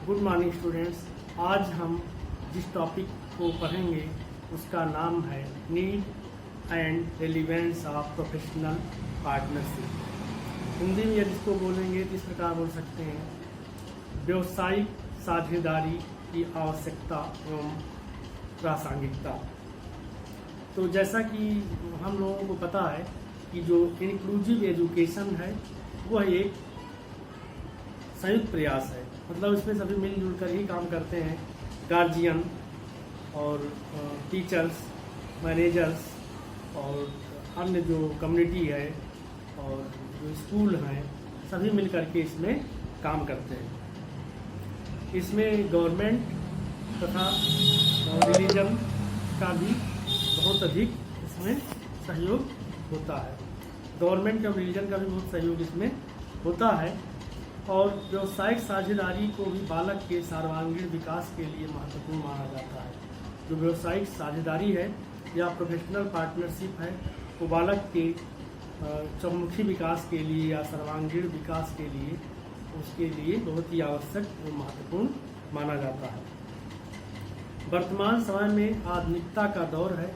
Good morning students. आज हम जिस टॉपिक को पढ़ेंगे उसका नाम है need and relevance of professional partnership. Hindi में यदि इसको बोलेंगे तो इस प्रकार बोल सकते हैं, व्यावसायिक साझेदारी की आवश्यकता एवं प्रासंगिकता। तो जैसा कि हम लोगों को पता है कि जो इंक्लूसिव एजुकेशन है वह एक संयुक्त प्रयास है, मतलब इसमें सभी मिलजुल कर ही काम करते हैं। गार्जियन और टीचर्स, मैनेजर्स और अन्य जो कम्युनिटी है और जो स्कूल हैं, सभी मिल कर के इसमें काम करते हैं। इसमें गवर्नमेंट तथा रिलीजन का भी बहुत अधिक इसमें सहयोग होता है। गवर्नमेंट और रिलीजन का भी बहुत सहयोग इसमें होता है। और व्यावसायिक साझेदारी को भी बालक के सर्वांगीण विकास के लिए महत्वपूर्ण माना जाता है। जो व्यावसायिक साझेदारी है या प्रोफेशनल पार्टनरशिप है, वो बालक के चौमुखी विकास के लिए या सर्वांगीण विकास के लिए उसके लिए बहुत ही आवश्यक और महत्वपूर्ण माना जाता है। वर्तमान समय में आधुनिकता का दौर है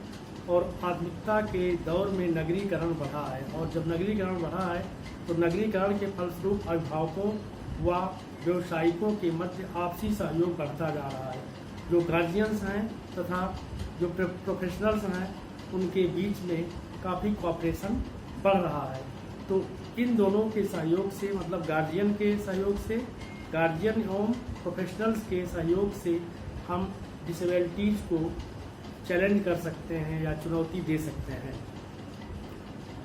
और आधुनिकता के दौर में नगरीकरण बढ़ा है, और जब नगरीकरण बढ़ा है तो नगरीकरण के फलस्वरूप अभिभावकों व व्यवसायिकों के मध्य आपसी सहयोग बढ़ता जा रहा है। जो गार्जियंस हैं तथा जो प्रोफेशनल्स हैं उनके बीच में काफ़ी कोऑपरेशन बढ़ रहा है। तो इन दोनों के सहयोग से, मतलब गार्जियन के सहयोग से, गार्जियन एवं प्रोफेशनल्स के सहयोग से हम डिसेबिलिटीज़ को चैलेंज कर सकते हैं या चुनौती दे सकते हैं।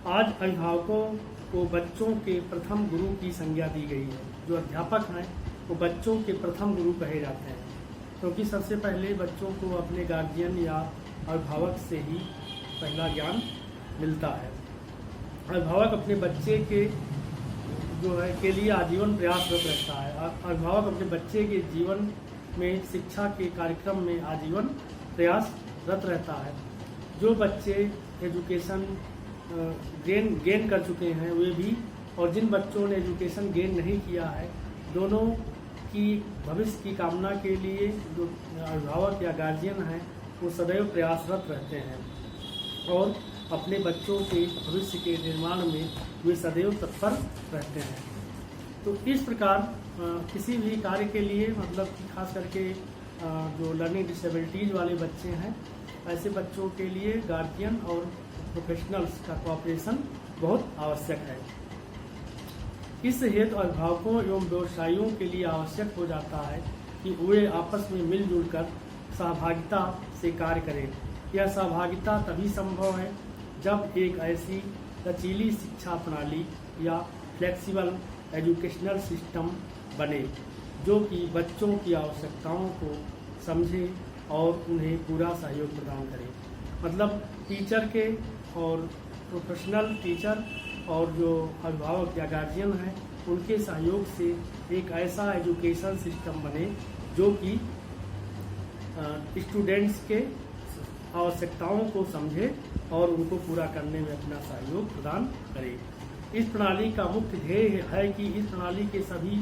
आज अभिभावकों को बच्चों के प्रथम गुरु की संज्ञा दी गई है। जो अध्यापक हैं वो बच्चों के प्रथम गुरु कहे जाते हैं, क्योंकि सबसे पहले बच्चों को अपने गार्जियन या अभिभावक से ही पहला ज्ञान मिलता है। अभिभावक अपने बच्चे के जो है के लिए आजीवन प्रयासरत रहता है। अभिभावक अपने बच्चे के जीवन में शिक्षा के कार्यक्रम में आजीवन प्रयासरत रहता है। जो बच्चे एजुकेशन गेन कर चुके हैं वे भी, और जिन बच्चों ने एजुकेशन गेन नहीं किया है, दोनों की भविष्य की कामना के लिए जो अभिभावक या गार्जियन हैं वो सदैव प्रयासरत रहते हैं और अपने बच्चों के भविष्य के निर्माण में वे सदैव तत्पर रहते हैं। तो इस प्रकार किसी भी कार्य के लिए, मतलब कि खास करके जो लर्निंग डिसेबिलिटीज़ वाले बच्चे हैं, ऐसे बच्चों के लिए गार्जियन और प्रोफेशनल्स का कोऑपरेशन बहुत आवश्यक है। इस हेतु अभिभावकों एवं व्यवसायियों के लिए आवश्यक हो जाता है कि वे आपस में मिलजुल कर सहभागिता से कार्य करें। यह सहभागिता तभी संभव है जब एक ऐसी लचीली शिक्षा प्रणाली या फ्लेक्सिबल एजुकेशनल सिस्टम बने जो कि बच्चों की आवश्यकताओं को समझे और उन्हें पूरा सहयोग प्रदान करे। मतलब टीचर के और प्रोफेशनल टीचर और जो अभिभावक या गार्जियन हैं उनके सहयोग से एक ऐसा एजुकेशन सिस्टम बने जो कि स्टूडेंट्स के आवश्यकताओं को समझे और उनको पूरा करने में अपना सहयोग प्रदान करे। इस प्रणाली का मुख्य ध्येय है कि इस प्रणाली के सभी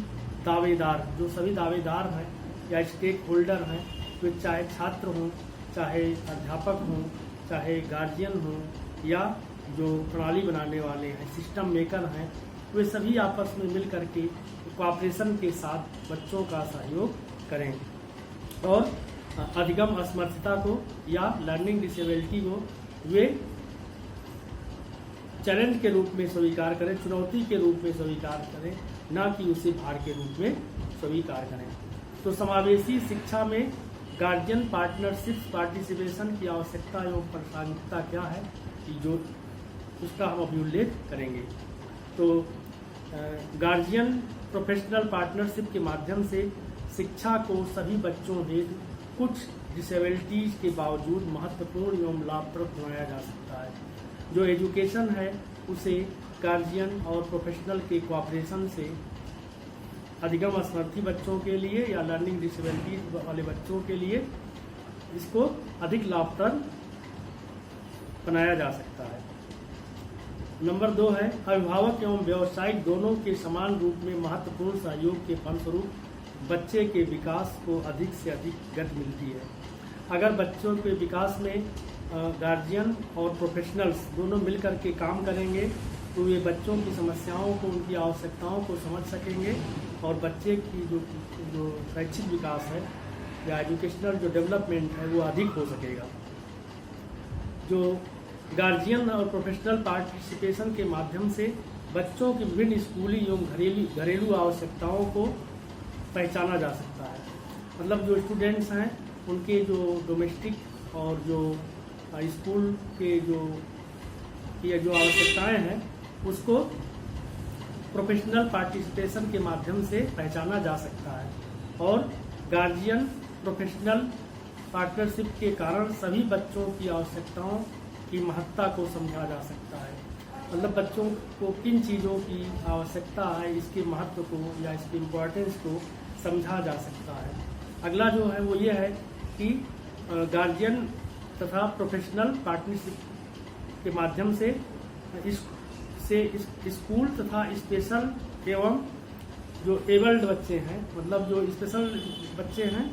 दावेदार, जो सभी दावेदार हैं या स्टेक होल्डर हैं, वे चाहे छात्र हों, चाहे अध्यापक हों, चाहे गार्जियन हों या जो प्रणाली बनाने वाले हैं, सिस्टम मेकर हैं, वे सभी आपस में मिल करके कोऑपरेशन के साथ बच्चों का सहयोग करें और अधिगम असमर्थता को या लर्निंग डिसेबिलिटी को वे चैलेंज के रूप में स्वीकार करें, चुनौती के रूप में स्वीकार करें, ना कि उसे भार के रूप में स्वीकार करें। तो समावेशी शिक्षा में गार्जियन पार्टनरशिप पार्टिसिपेशन की आवश्यकता एवं प्रासंगिकता क्या है कि जो उसका हम अभी उल्लेख करेंगे। तो गार्जियन प्रोफेशनल पार्टनरशिप के माध्यम से शिक्षा को सभी बच्चों हेतु कुछ डिसेबिलिटीज़ के बावजूद महत्वपूर्ण एवं लाभप्रद बनाया जा सकता है। जो एजुकेशन है उसे गार्जियन और प्रोफेशनल के कोऑपरेशन से अधिगम असमर्थी बच्चों के लिए या लर्निंग डिसेबिलिटीज वाले बच्चों के लिए इसको अधिक लाभप्रद बनाया जा सकता है। नंबर 2 है, अभिभावक एवं व्यावसायिक दोनों के समान रूप में महत्वपूर्ण सहयोग के फलस्वरूप बच्चे के विकास को अधिक से अधिक गति मिलती है। अगर बच्चों के विकास में गार्जियन और प्रोफेशनल्स दोनों मिलकर के काम करेंगे तो ये बच्चों की समस्याओं को, उनकी आवश्यकताओं को समझ सकेंगे और बच्चे की जो शैक्षिक विकास है या एजुकेशनल जो डेवलपमेंट है वो अधिक हो सकेगा। जो गार्जियन और प्रोफेशनल पार्टिसिपेशन के माध्यम से बच्चों की विभिन्न स्कूली एवं घरेलू आवश्यकताओं को पहचाना जा सकता है। मतलब जो स्टूडेंट्स हैं उनके जो डोमेस्टिक और जो स्कूल के जो आवश्यकताएं हैं उसको प्रोफेशनल पार्टिसिपेशन के माध्यम से पहचाना जा सकता है और गार्जियन प्रोफेशनल पार्टनरशिप के कारण सभी बच्चों की आवश्यकताओं की महत्ता को समझा जा सकता है। मतलब बच्चों को किन चीज़ों की आवश्यकता है इसके महत्व को या इसकी इम्पोर्टेंस को समझा जा सकता है। अगला जो है वो ये है कि गार्जियन तथा प्रोफेशनल पार्टनरशिप के माध्यम से स्कूल तथा स्पेशल एवं जो एबल्ड बच्चे हैं, मतलब जो स्पेशल बच्चे हैं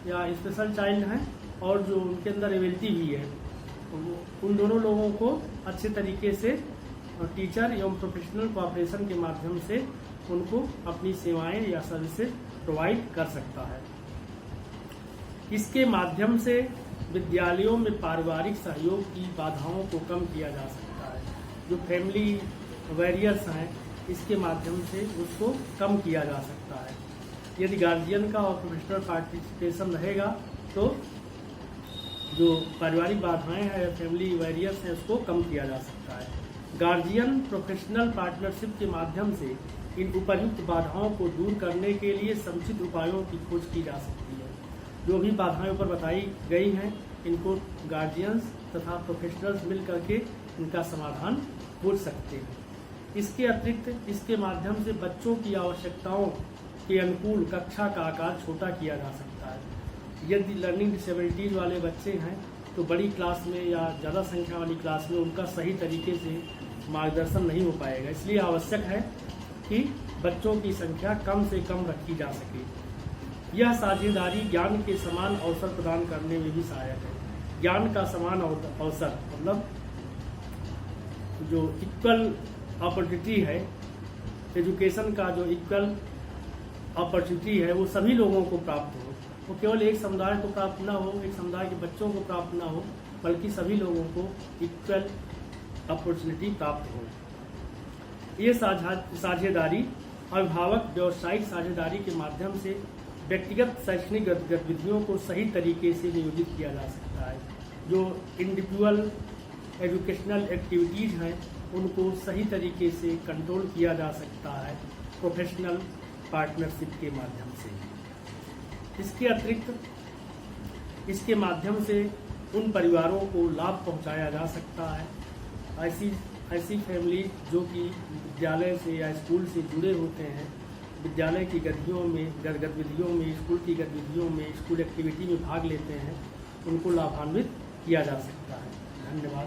या स्पेशल चाइल्ड हैं और जो उनके अंदर एबिलिटी भी है, उन दोनों लोगों को अच्छे तरीके से टीचर एवं प्रोफेशनल कोऑपरेशन के माध्यम से उनको अपनी सेवाएं या सर्विसेज प्रोवाइड कर सकता है। इसके माध्यम से विद्यालयों में पारिवारिक सहयोग की बाधाओं को कम किया जा सकता है। जो फैमिली बैरियर्स हैं इसके माध्यम से उसको कम किया जा सकता है। यदि गार्जियन का और प्रोफेशनल पार्टिसिपेशन रहेगा तो जो पारिवारिक बाधाएं हैं या फैमिली बैरियर्स हैं उसको कम किया जा सकता है। गार्जियन प्रोफेशनल पार्टनरशिप के माध्यम से इन उपर्युक्त बाधाओं को दूर करने के लिए समुचित उपायों की खोज की जा सकती है। जो भी बाधाएं ऊपर बताई गई हैं इनको गार्जियंस तथा प्रोफेशनल्स मिल करके इनका समाधान खोज सकते हैं। इसके अतिरिक्त इसके माध्यम से बच्चों की आवश्यकताओं के अनुकूल कक्षा का आकार छोटा किया जा सकता है। यदि लर्निंग डिसेबिलिटीज वाले बच्चे हैं तो बड़ी क्लास में या ज़्यादा संख्या वाली क्लास में उनका सही तरीके से मार्गदर्शन नहीं हो पाएगा। इसलिए आवश्यक है कि बच्चों की संख्या कम से कम रखी जा सके। यह साझेदारी ज्ञान के समान अवसर प्रदान करने में भी सहायक है। ज्ञान का समान अवसर मतलब जो इक्वल अपॉर्चुनिटी है, एजुकेशन का जो इक्वल अपॉर्चुनिटी है वो सभी लोगों को प्राप्त हो। वो केवल एक समुदाय को प्राप्त ना हो, एक समुदाय के बच्चों को प्राप्त ना हो, बल्कि सभी लोगों को इक्वल अपॉर्चुनिटी प्राप्त हो। ये साझेदारी अभिभावक व्यावसायिक साझेदारी के माध्यम से व्यक्तिगत शैक्षणिक गतिविधियों को सही तरीके से नियोजित किया जा सकता है। जो इंडिविजुअल एजुकेशनल एक्टिविटीज़ हैं उनको सही तरीके से कंट्रोल किया जा सकता है प्रोफेशनल पार्टनरशिप के माध्यम से। इसके अतिरिक्त इसके माध्यम से उन परिवारों को लाभ पहुंचाया जा सकता है। ऐसी फैमिली जो कि विद्यालय से या स्कूल से जुड़े होते हैं, विद्यालय की गतिविधियों में, स्कूल की गतिविधियों में, स्कूल एक्टिविटी में भाग लेते हैं, उनको लाभान्वित किया जा सकता है। धन्यवाद।